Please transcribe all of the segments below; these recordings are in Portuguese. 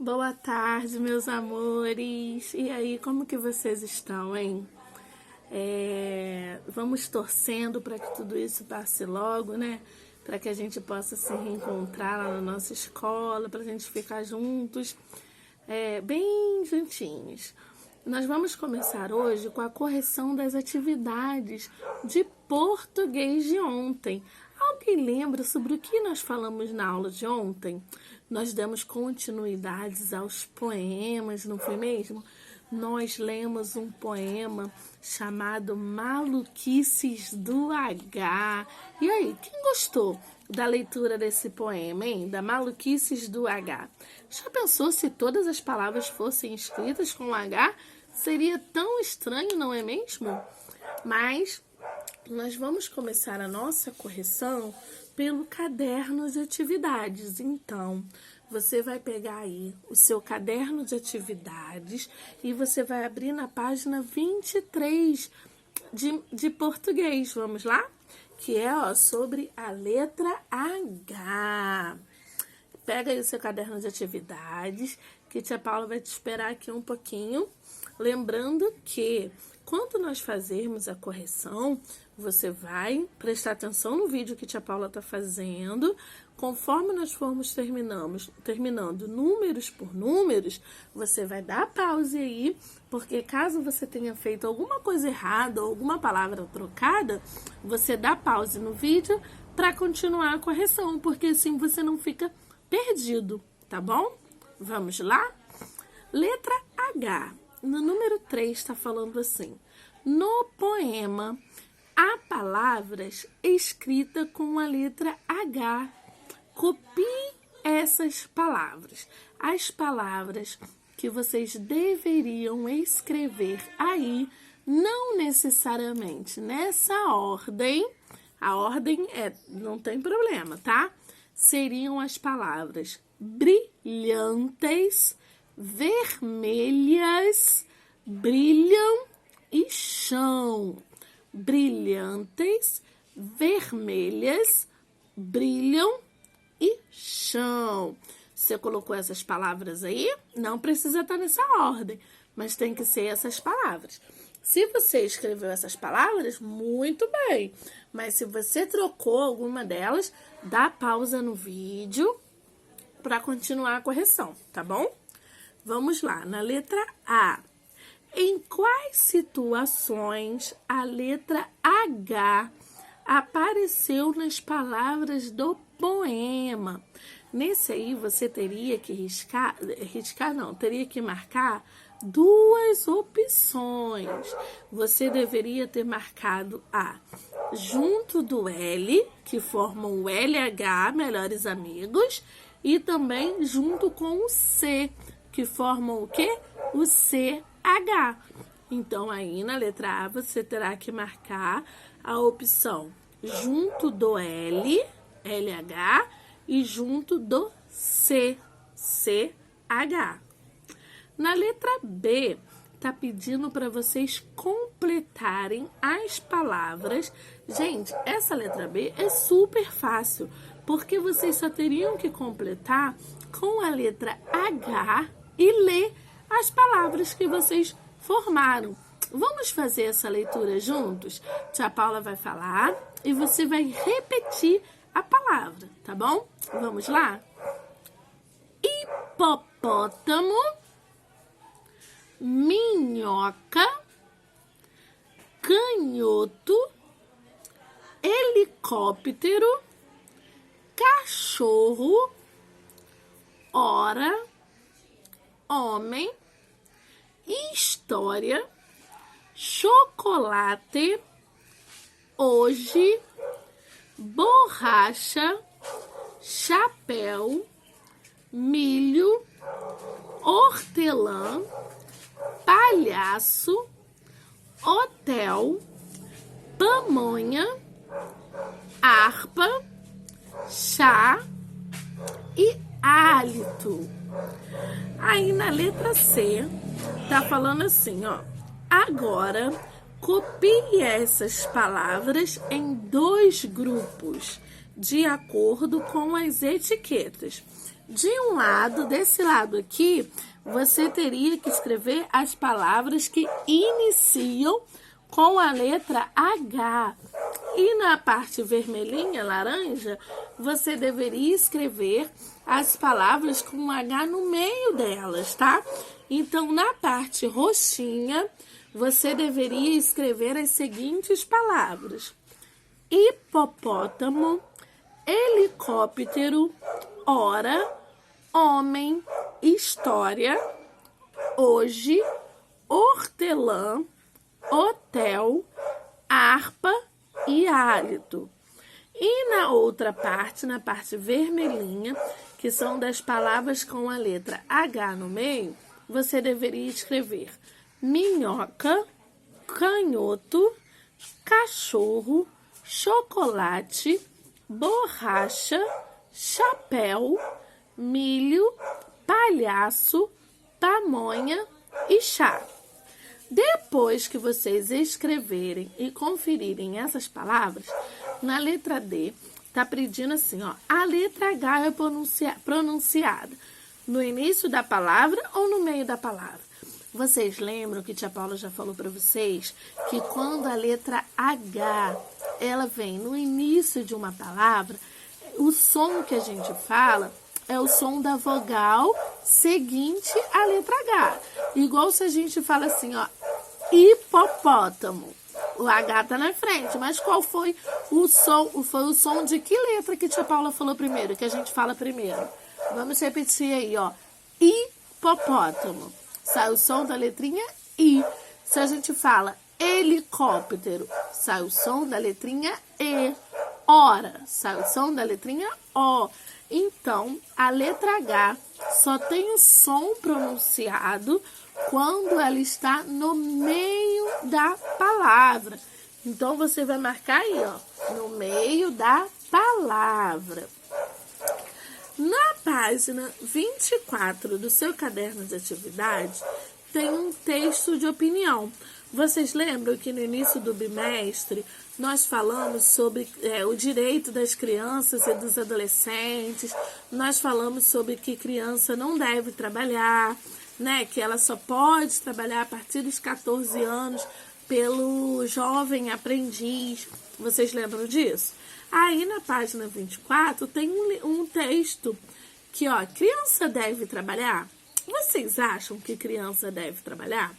Boa tarde, meus amores. E aí, como que vocês estão, hein? Vamos torcendo para que tudo isso passe logo, né? Para que a gente possa se reencontrar lá na nossa escola, para a gente ficar juntos, bem juntinhos. Nós vamos começar hoje com a correção das atividades de português de ontem. Alguém lembra sobre o que nós falamos na aula de ontem? Nós demos continuidades aos poemas, não foi mesmo? Nós lemos um poema chamado Maluquices do H. E aí, quem gostou da leitura desse poema, hein? Da Maluquices do H. Já pensou se todas as palavras fossem escritas com H? Seria tão estranho, não é mesmo? Mas nós vamos começar a nossa correção pelo caderno de atividades. Então, você vai pegar aí o seu caderno de atividades e você vai abrir na página 23 de português. Vamos lá? Que é sobre a letra H. Pega aí o seu caderno de atividades, que tia Paula vai te esperar aqui um pouquinho. Lembrando que quando nós fazermos a correção, você vai prestar atenção no vídeo que tia Paula está fazendo. Conforme nós formos terminando números por números, você vai dar pause aí, porque caso você tenha feito alguma coisa errada ou alguma palavra trocada, você dá pause no vídeo para continuar a correção, porque assim você não fica perdido, tá bom? Vamos lá? Letra H. No número 3 está falando assim: no poema há palavras escritas com a letra H. Copie essas palavras. As palavras que vocês deveriam escrever aí, não necessariamente nessa ordem, a ordem não tem problema, tá? Seriam as palavras brilhantes, vermelhas, brilham e chão. Brilhantes, vermelhas, brilham e chão. Você colocou essas palavras aí? Não precisa estar nessa ordem, mas tem que ser essas palavras. Se você escreveu essas palavras, muito bem. Mas se você trocou alguma delas, dá pausa no vídeo para continuar a correção, tá bom? Vamos lá, na letra A. Em quais situações a letra H apareceu nas palavras do poema? Nesse aí você teria que teria que marcar duas opções. Você deveria ter marcado A junto do L, que formam o LH, melhores amigos, e também junto com o C, que formam o quê? O CH. Então, aí na letra A, você terá que marcar a opção junto do L, LH, e junto do C, CH. Na letra B, tá pedindo para vocês completarem as palavras. Gente, essa letra B é super fácil, porque vocês só teriam que completar com a letra H e ler as palavras que vocês formaram. Vamos fazer essa leitura juntos? Tia Paula vai falar e você vai repetir a palavra, tá bom? Vamos lá? Hipopótamo, minhoca, canhoto, helicóptero, cachorro, hora, homem, história, chocolate, hoje, borracha, chapéu, milho, hortelã, palhaço, hotel, pamonha, harpa, chá e hálito. Aí na letra C, tá falando assim, ó. Agora, copie essas palavras em 2 grupos, de acordo com as etiquetas. De um lado, desse lado aqui, você teria que escrever as palavras que iniciam com a letra H. E na parte vermelhinha, laranja, você deveria escrever as palavras com H no meio delas, tá? Então, na parte roxinha, você deveria escrever as seguintes palavras: hipopótamo, helicóptero, hora, homem, história, hoje, hortelã, hotel, harpa e hálito. E na outra parte, na parte vermelhinha, que são das palavras com a letra H no meio, você deveria escrever minhoca, canhoto, cachorro, chocolate, borracha, chapéu, milho, palhaço, pamonha e chá. Depois que vocês escreverem e conferirem essas palavras, na letra D, tá pedindo assim, ó, a letra H é pronunciada no início da palavra ou no meio da palavra? Vocês lembram que tia Paula já falou para vocês que quando a letra H, ela vem no início de uma palavra, o som que a gente fala é o som da vogal seguinte à letra H. Igual se a gente fala assim, ó, hipopótamo. O H tá na frente, mas qual foi o som? Foi o som de que letra que tia Paula falou primeiro, que a gente fala primeiro? Vamos repetir aí, ó. Hipopótamo. Sai o som da letrinha I. Se a gente fala helicóptero, sai o som da letrinha E. Hora, sai o som da letrinha O. Então, a letra H só tem o som pronunciado quando ela está no meio da palavra. Então, você vai marcar aí, ó, no meio da palavra. Na página 24 do seu caderno de atividades, tem um texto de opinião. Vocês lembram que no início do bimestre nós falamos sobre o direito das crianças e dos adolescentes, nós falamos sobre que criança não deve trabalhar, né? Que ela só pode trabalhar a partir dos 14 anos pelo jovem aprendiz. Vocês lembram disso? Aí na página 24 tem um texto que, ó, criança deve trabalhar? Vocês acham que criança deve trabalhar?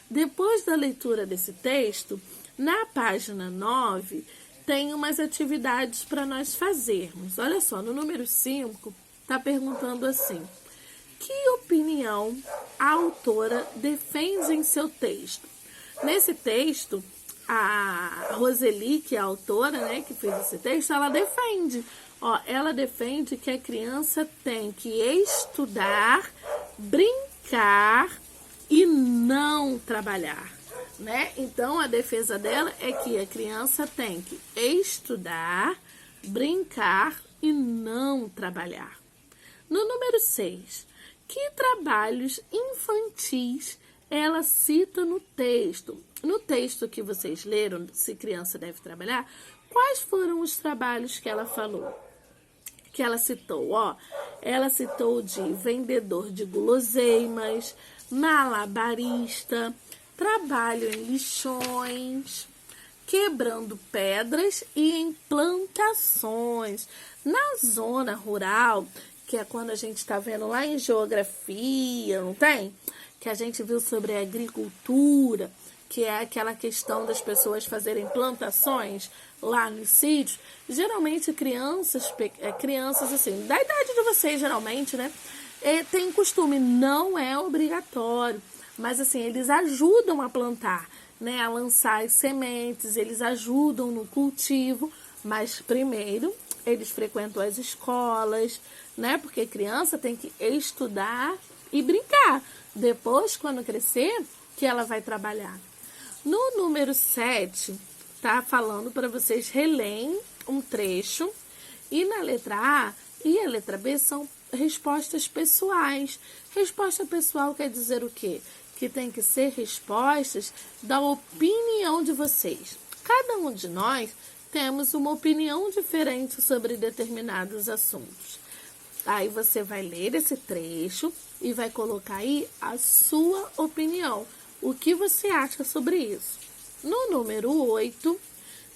Depois da leitura desse texto, na página 9, tem umas atividades para nós fazermos. Olha só, no número 5, está perguntando assim: que opinião a autora defende em seu texto? Nesse texto, a Roseli, que é a autora, né, que fez esse texto, ela defende. Ó, ela defende que a criança tem que estudar, brincar e não trabalhar, né? Então, a defesa dela é que a criança tem que estudar, brincar e não trabalhar. No número 6, que trabalhos infantis ela cita no texto? No texto que vocês leram, se criança deve trabalhar, quais foram os trabalhos que ela falou? Que ela citou, ó, ela citou de vendedor de guloseimas, malabarista, trabalho em lixões, quebrando pedras e em plantações. Na zona rural, que é quando a gente está vendo lá em geografia, não tem? Que a gente viu sobre a agricultura, que é aquela questão das pessoas fazerem plantações lá nos sítios. Geralmente crianças assim, da idade de vocês geralmente, né? Tem costume, não é obrigatório, mas assim, eles ajudam a plantar, né? A lançar as sementes, eles ajudam no cultivo, mas primeiro eles frequentam as escolas, né? Porque criança tem que estudar e brincar. Depois, quando crescer, que ela vai trabalhar. No número 7, tá falando para vocês relerem um trecho. E na letra A e a letra B são respostas pessoais. Resposta pessoal quer dizer o quê? Que tem que ser respostas da opinião de vocês. Cada um de nós temos uma opinião diferente sobre determinados assuntos. Aí você vai ler esse trecho e vai colocar aí a sua opinião. O que você acha sobre isso? No número 8,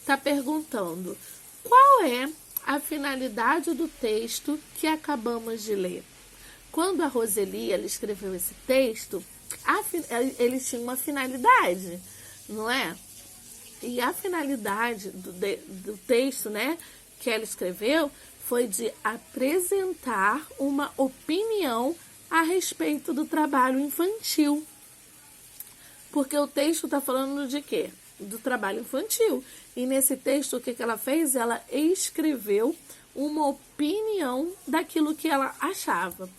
está perguntando qual é a finalidade do texto que acabamos de ler. Quando a Roseli ela escreveu esse texto, ele tinha uma finalidade, não é? E a finalidade do texto, né, que ela escreveu foi de apresentar uma opinião a respeito do trabalho infantil. Porque o texto está falando de quê? Do trabalho infantil. E nesse texto, o que ela fez? Ela escreveu uma opinião daquilo que ela achava.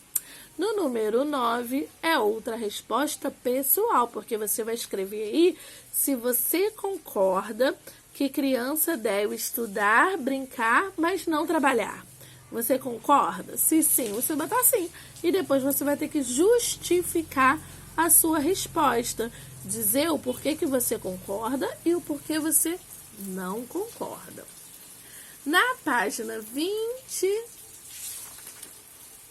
No número 9, é outra resposta pessoal, porque você vai escrever aí se você concorda que criança deve estudar, brincar, mas não trabalhar. Você concorda? Se sim, você vai botar sim. E depois você vai ter que justificar a sua resposta. Dizer o porquê que você concorda e o porquê você não concorda. Na página 20...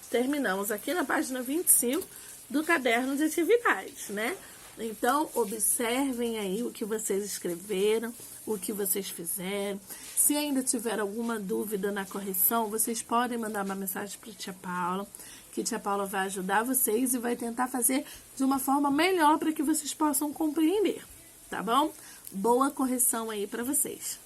Terminamos aqui na página 25 do caderno de atividades, né? Então, observem aí o que vocês escreveram, o que vocês fizeram. Se ainda tiver alguma dúvida na correção, vocês podem mandar uma mensagem para a tia Paula, que a tia Paula vai ajudar vocês e vai tentar fazer de uma forma melhor para que vocês possam compreender, tá bom? Boa correção aí para vocês.